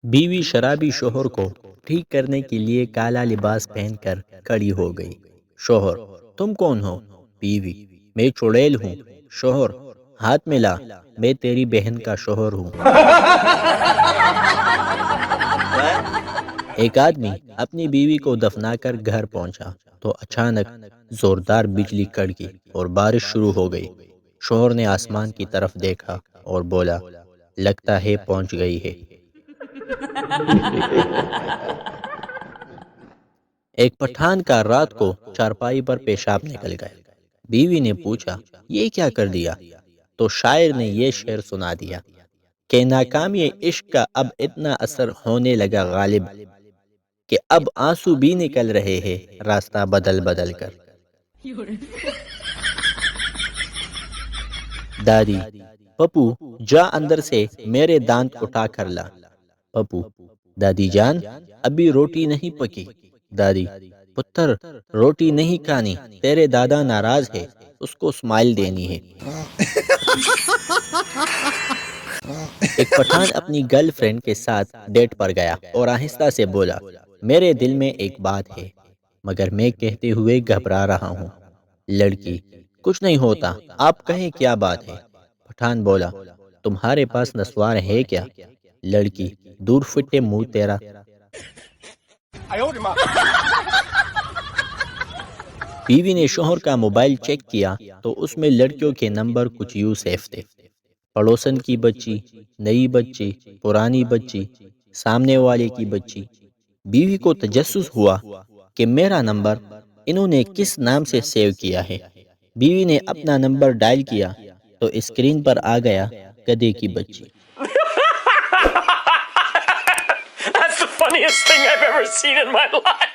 بیوی شرابی شوہر کو ٹھیک کرنے کے لیے کالا لباس پہن کر کھڑی ہو گئی۔ شوہر: تم کون ہو؟ بیوی: میں چڑیل ہوں۔ شوہر: ہاتھ ملا، میں تیری بہن کا شوہر ہوں۔ ایک آدمی اپنی بیوی کو دفنا کر گھر پہنچا تو اچانک زوردار بجلی کڑ گئی اور بارش شروع ہو گئی۔ شوہر نے آسمان کی طرف دیکھا اور بولا، لگتا ہے پہنچ گئی ہے۔ ایک پٹھان کا رات کو چارپائی پر پیشاب نکل گیا۔ بیوی نے پوچھا، یہ کیا کر دیا؟ تو شاعر نے یہ شعر سنا دیا کہ ناکامی عشق کا اب اتنا اثر ہونے لگا غالب کہ اب آنسو بھی نکل رہے ہیں راستہ بدل بدل کر۔ دادی: پپو جا اندر سے میرے دانت اٹھا کر لا۔ پپو: دادی جان ابھی روٹی نہیں پکی۔ دادی: پتر روٹی نہیں کھانی، تیرے دادا ناراض ہے، اس کو اسمائل دینی ہے۔ ایک پٹھان اپنی گرل فرینڈ کے ساتھ ڈیٹ پر گیا اور آہستہ سے بولا، میرے دل میں ایک بات ہے مگر میں کہتے ہوئے گھبرا رہا ہوں۔ لڑکی: کچھ نہیں ہوتا، آپ کہیں کیا بات ہے؟ پٹھان بولا، تمہارے پاس نسوار ہے کیا؟ لڑکی: دور فٹے منہ تیرا۔ بیوی نے شوہر کا موبائل چیک کیا تو اس میں لڑکیوں کے نمبر کچھ یوں سیو تھے: پڑوسن کی بچی، نئی بچی، پرانی بچی، سامنے والے کی بچی۔ بیوی کو تجسس ہوا کہ میرا نمبر انہوں نے کس نام سے سیو کیا ہے۔ بیوی نے اپنا نمبر ڈائل کیا تو اسکرین پر آ گیا گدھے کی بچی۔ That's the funniest thing I've ever seen in my life.